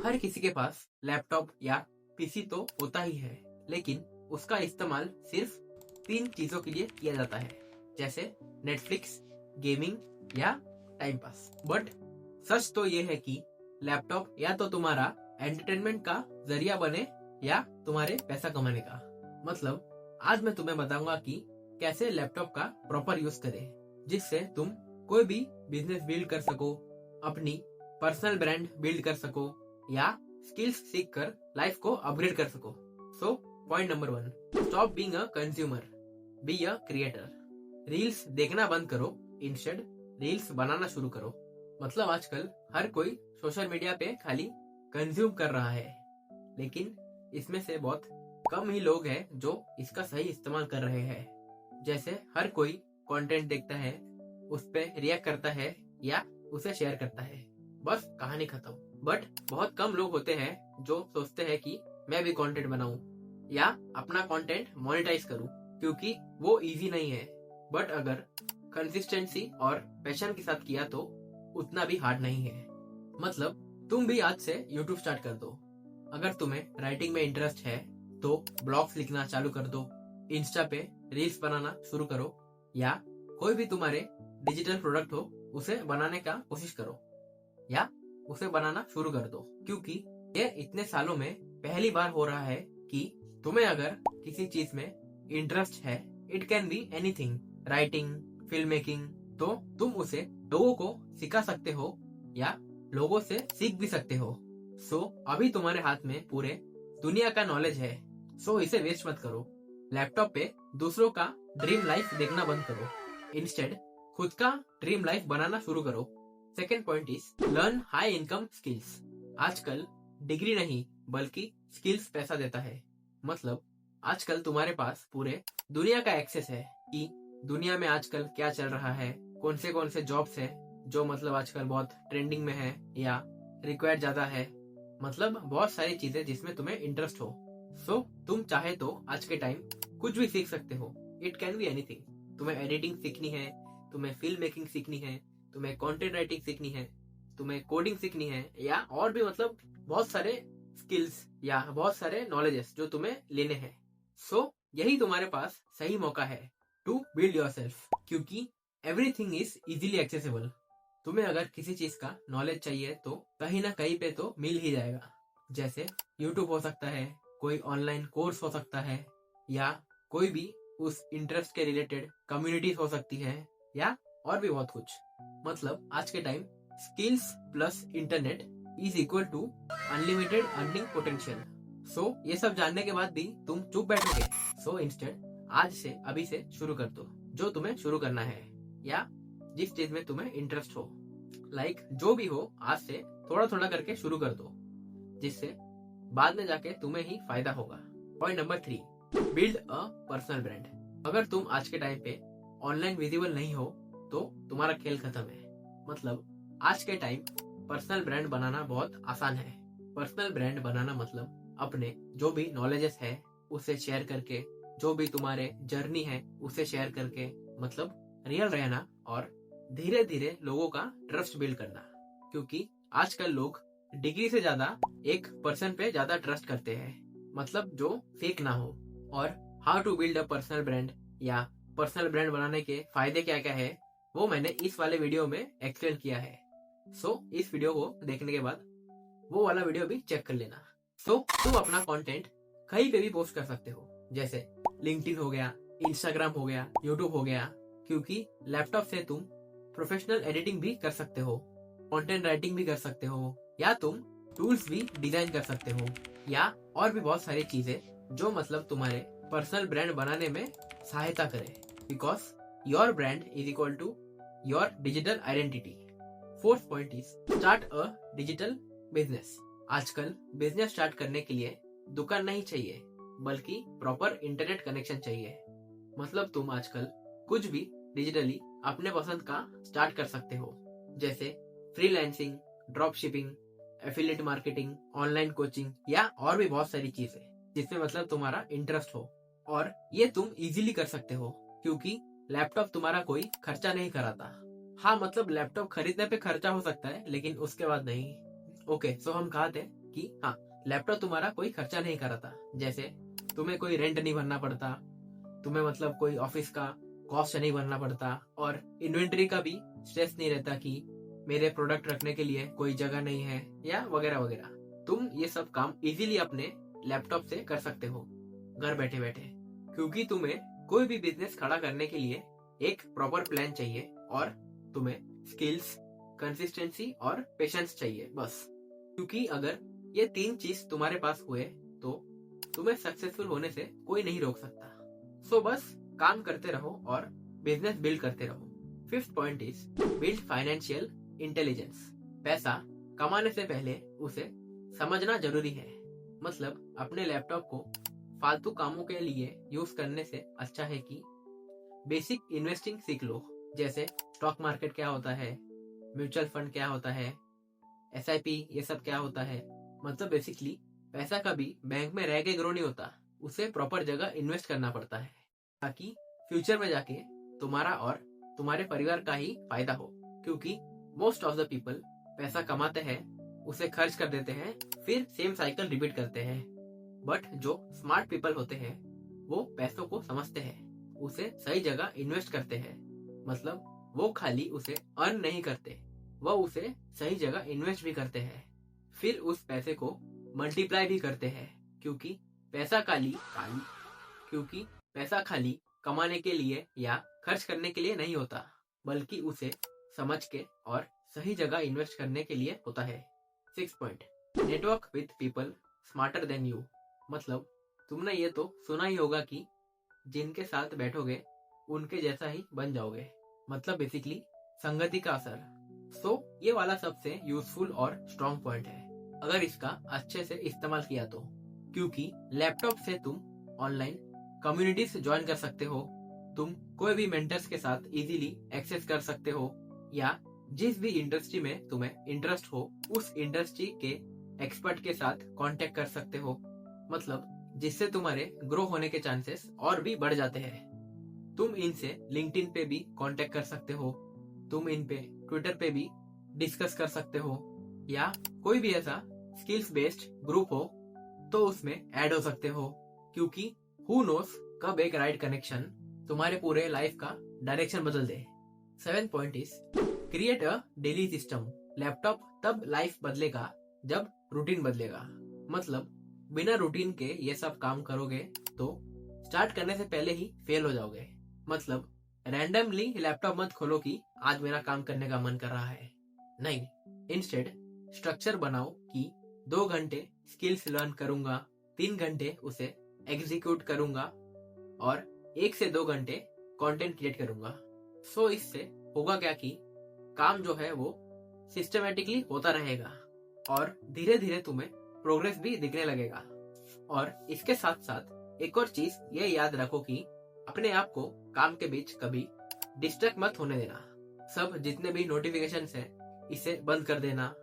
हर किसी के पास लैपटॉप या पीसी तो होता ही है, लेकिन उसका इस्तेमाल सिर्फ 3 चीजों के लिए किया जाता है, जैसे नेटफ्लिक्स, गेमिंग या टाइम पास। बट सच तो ये है कि लैपटॉप या तो तुम्हारा एंटरटेनमेंट का जरिया बने या तुम्हारे पैसा कमाने का। मतलब आज मैं तुम्हें बताऊंगा कि कैसे लैपटॉप का प्रॉपर यूज करें, जिससे तुम कोई भी बिजनेस बिल्ड कर सको, अपनी पर्सनल ब्रांड बिल्ड कर सको या स्किल्स सीख कर लाइफ को अपग्रेड कर सको। So point number 1, stop being a consumer, be a creator. Reels देखना बंद करो, इंस्टेड रील्स बनाना शुरू करो। मतलब आजकल हर कोई सोशल मीडिया पे खाली कंज्यूम कर रहा है, लेकिन इसमें से बहुत कम ही लोग हैं जो इसका सही इस्तेमाल कर रहे हैं। जैसे हर कोई कंटेंट देखता है, उस पे रिएक्ट करता है या उसे शेयर करता है, बस कहानी खत्म। बट बहुत कम लोग होते हैं जो सोचते हैं कि मैं भी कंटेंट बनाऊं या अपना कंटेंट मोनेटाइज करूं, क्योंकि वो इजी नहीं है। बट अगर कंसिस्टेंसी और पैशन के साथ किया तो उतना भी हार्ड नहीं है। मतलब तुम भी आज से यूट्यूब स्टार्ट कर दो। अगर तुम्हें राइटिंग में इंटरेस्ट है तो ब्लॉग्स लिखना चालू कर दो, इंस्टा पे रील्स बनाना शुरू करो, या कोई भी तुम्हारे डिजिटल प्रोडक्ट हो उसे बनाने का कोशिश करो या उसे बनाना शुरू कर दो। क्योंकि ये इतने सालों में पहली बार हो रहा है कि तुम्हें अगर किसी चीज में इंटरेस्ट है, it can be anything, writing, film making, तो तुम उसे लोगों को सिखा सकते हो या लोगों से सीख भी सकते हो। सो अभी तुम्हारे हाथ में पूरे दुनिया का नॉलेज है, सो इसे वेस्ट मत करो। लैपटॉप पे दूसरों का ड्रीम लाइफ देखना बंद करो, इंस्टेड खुद का ड्रीम लाइफ बनाना शुरू करो। Second point is learn high income skills. आजकल डिग्री नहीं बल्कि स्किल्स पैसा देता है। मतलब आजकल तुम्हारे पास पूरे दुनिया का एक्सेस है कि दुनिया में आजकल क्या चल रहा है, कौन से जॉब्स है जो मतलब आजकल बहुत ट्रेंडिंग में है या रिक्वायर्ड ज्यादा है। मतलब बहुत सारी चीजें जिसमें तुम्हें इंटरेस्ट हो। सो तुम चाहे तो आज के टाइम कुछ भी सीख सकते हो, इट कैन बी एनीथिंग। तुम्हें एडिटिंग सीखनी है, तुम्हें फिल्म मेकिंग सीखनी है, तुम्हें कंटेंट राइटिंग सीखनी है, तुम्हें कोडिंग सीखनी है, या और भी मतलब बहुत सारे स्किल्स या बहुत सारे नॉलेजेस जो तुम्हें लेने हैं। सो यही तुम्हारे पास सही मौका है टू बिल्ड योरसेल्फ, क्योंकि एवरीथिंग इज इजीली एक्सेसिबल। तुम्हें अगर किसी चीज का नॉलेज चाहिए तो कहीं ना कहीं पे तो मिल ही जाएगा। जैसे यूट्यूब हो सकता है, कोई ऑनलाइन कोर्स हो सकता है, या कोई भी उस इंटरेस्ट के रिलेटेड कम्युनिटीज हो सकती है, या और भी बहुत कुछ। मतलब आज के time skills plus internet is equal to unlimited earning potential. So ये सब जानने के बाद भी तुम चुप बैठोगे। सो इंस्टेड आज से अभी से शुरू कर दो जो तुम्हें शुरू करना है, या जिस चीज में तुम्हें इंटरेस्ट हो। लाइक जो भी हो, आज से थोड़ा थोड़ा करके शुरू कर दो, जिससे बाद में जाके तुम्हें ही फायदा होगा। Point number 3, build a personal brand. अगर तुम आज के टाइम पे ऑनलाइन विजिबल नहीं हो तो तुम्हारा खेल खत्म है। मतलब आज के टाइम पर्सनल ब्रांड बनाना बहुत आसान है। पर्सनल ब्रांड बनाना मतलब अपने जो भी नॉलेजेस है उसे शेयर करके, जो भी तुम्हारे जर्नी है उसे शेयर करके, मतलब रियल रहना और धीरे धीरे लोगों का ट्रस्ट बिल्ड करना। क्योंकि आजकल लोग डिग्री से ज्यादा एक पर्सन पे ज्यादा ट्रस्ट करते हैं, मतलब जो फेक ना हो। और how to build a personal brand या पर्सनल ब्रांड बनाने के फायदे क्या क्या है वो मैंने इस वाले वीडियो में एक्सप्लेन किया है। सो इस वीडियो को देखने के बाद वो वाला वीडियो भी चेक कर लेना। सो तुम अपना कंटेंट कहीं पे भी पोस्ट कर सकते हो, जैसे लिंक्डइन हो गया, इंस्टाग्राम हो गया, यूट्यूब हो गया। क्योंकि लैपटॉप से तुम प्रोफेशनल एडिटिंग भी कर सकते हो, कंटेंट राइटिंग भी कर सकते हो, या तुम टूल्स भी डिजाइन कर सकते हो, या और भी बहुत सारी चीजें जो मतलब तुम्हारे पर्सनल ब्रांड बनाने में सहायता करे। Because your brand is equal to your digital identity. Fourth point is start a digital business. आजकल बिजनेस स्टार्ट करने के लिए दुकान नहीं चाहिए बल्कि प्रॉपर इंटरनेट कनेक्शन चाहिए। मतलब तुम आजकल कुछ भी डिजिटली अपने पसंद का स्टार्ट कर सकते हो, जैसे freelancing, drop shipping, affiliate marketing, online coaching, या और भी बहुत सारी चीजें जिसमें मतलब तुम्हारा इंटरेस्ट हो। और ये तुम इजीली कर सकते हो क्योंकि लैपटॉप तुम्हारा कोई खर्चा नहीं कराता। हाँ मतलब लैपटॉप खरीदने पे खर्चा हो सकता है लेकिन उसके बाद नहीं। ओके, सो हम कहा थे कि हाँ, लैपटॉप तुम्हारा कोई खर्चा नहीं कराता। जैसे तुम्हें कोई रेंट नहीं भरना पड़ता, तुम्हें मतलब कोई ऑफिस का कॉस्ट नहीं भरना पड़ता, और इन्वेंटरी का भी स्ट्रेस नहीं रहता कि मेरे प्रोडक्ट रखने के लिए कोई जगह नहीं है या वगैरह वगैरह। तुम ये सब काम इजीली अपने लैपटॉप से कर सकते हो घर बैठे बैठे, क्योंकि तुम्हें कोई भी बिजनेस खड़ा करने के लिए एक प्रॉपर प्लान चाहिए और तुम्हें स्किल्स, कंसिस्टेंसी और पेशेंस चाहिए बस। क्योंकि अगर ये 3 चीज तुम्हारे पास हुए तो तुम्हें सक्सेसफुल होने से कोई नहीं रोक सकता। सो बस काम करते रहो और बिजनेस बिल्ड करते रहो। 5th point is build financial intelligence. पैसा कमाने से पहले उसे समझना जरूरी है। मतलब अपने लैपटॉप को फालतू कामों के लिए यूज करने से अच्छा है कि बेसिक इन्वेस्टिंग सीख लो। जैसे स्टॉक मार्केट क्या होता है, म्यूचुअल फंड क्या होता है, SIP ये सब क्या होता है। मतलब बेसिकली पैसा कभी बैंक में रह के ग्रो नहीं होता, उसे प्रॉपर जगह इन्वेस्ट करना पड़ता है ताकि फ्यूचर में जाके तुम्हारा और तुम्हारे परिवार का ही फायदा हो। क्योंकि मोस्ट ऑफ द पीपल पैसा कमाते हैं, उसे खर्च कर देते हैं, फिर सेम साइकिल रिपीट करते हैं। बट जो स्मार्ट पीपल होते हैं वो पैसों को समझते हैं, उसे सही जगह इन्वेस्ट करते हैं। मतलब वो खाली उसे अर्न नहीं करते, वह उसे सही जगह इन्वेस्ट भी करते हैं, फिर उस पैसे को मल्टीप्लाई भी करते हैं। क्योंकि पैसा खाली कमाने के लिए या खर्च करने के लिए नहीं होता, बल्कि उसे समझ के और सही जगह इन्वेस्ट करने के लिए होता है। 6th point, network with people smarter than you. मतलब तुमने ये तो सुना ही होगा कि जिनके साथ बैठोगे उनके जैसा ही बन जाओगे। मतलब बेसिकली संगति का असर। सो ये वाला सबसे यूजफुल और स्ट्रॉन्ग पॉइंट है अगर इसका अच्छे से इस्तेमाल किया तो। क्योंकि लैपटॉप से तुम ऑनलाइन कम्युनिटीज ज्वाइन कर सकते हो, तुम कोई भी मेंटर्स के साथ इजीली एक्सेस कर सकते हो, या जिस भी इंडस्ट्री में तुम्हें इंटरेस्ट हो उस इंडस्ट्री के एक्सपर्ट के साथ कांटेक्ट कर सकते हो। मतलब जिससे तुम्हारे ग्रो होने के चांसेस और भी बढ़ जाते हैं। तुम इनसे लिंक्डइन पे भी कांटेक्ट कर सकते हो, तुम इन पे ट्विटर पे भी डिस्कस कर सकते हो, या कोई भी ऐसा स्किल्स बेस्ड ग्रुप हो तो उसमें ऐड हो सकते हो। क्योंकि हु नोस कब एक राइट कनेक्शन तुम्हारे पूरे लाइफ का डायरेक्शन बदल दे। 7th point is create a daily system. Laptop तब लाइफ बदलेगा जब रूटीन बदलेगा। मतलब बिना रूटीन के ये सब काम करोगे तो स्टार्ट करने से पहले ही फेल हो जाओगे। मतलब रैंडमली लैपटॉप मत खोलो कि आज मेरा काम करने का मन कर रहा है, नहीं। इंस्टेड स्ट्रक्चर बनाओ कि 2 घंटे स्किल्स लर्न करूंगा, 3 घंटे उसे एग्जीक्यूट करूंगा और 1 से 2 घंटे कंटेंट क्रिएट करूंगा। सो इससे होगा क्या कि काम जो है वो सिस्टमेटिकली होता रहेगा और धीरे धीरे तुम्हें प्रोग्रेस भी दिखने लगेगा। और इसके साथ साथ एक और चीज ये याद रखो कि अपने आप को काम के बीच कभी डिस्ट्रैक्ट मत होने देना। सब जितने भी नोटिफिकेशंस है इसे बंद कर देना।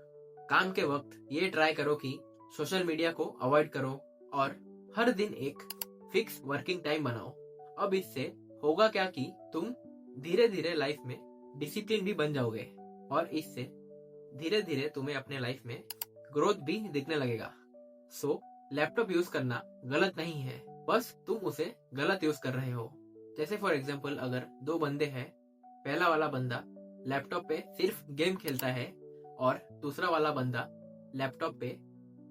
काम के वक्त ये ट्राई करो कि सोशल मीडिया को अवॉइड करो और हर दिन एक फिक्स वर्किंग टाइम बनाओ। अब इससे होगा क्या कि तुम धीरे धीरे लाइफ में डिसिप्लिन भी बन जाओगे और इससे धीरे धीरे तुम्हें अपने लाइफ में ग्रोथ भी दिखने लगेगा। सो लैपटॉप यूज करना गलत नहीं है, बस तुम उसे गलत यूज कर रहे हो। जैसे फॉर एग्जांपल अगर 2 बंदे हैं, पहला वाला बंदा लैपटॉप पे सिर्फ गेम खेलता है और दूसरा वाला बंदा लैपटॉप पे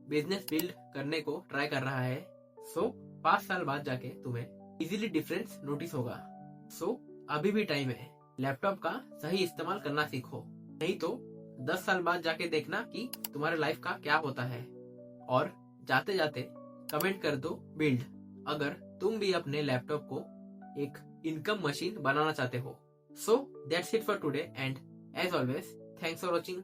बिजनेस बिल्ड करने को ट्राई कर रहा है। सो 5 साल बाद जाके तुम्हें इजीली डिफरेंस नोटिस होगा। सो अभी भी टाइम है, लैपटॉप का सही इस्तेमाल करना सीखो, नहीं तो 10 साल बाद जाके देखना कि तुम्हारे लाइफ का क्या होता है। और जाते जाते कमेंट कर दो बिल्ड, अगर तुम भी अपने लैपटॉप को एक इनकम मशीन बनाना चाहते हो। So that's it for today and as always thanks for watching.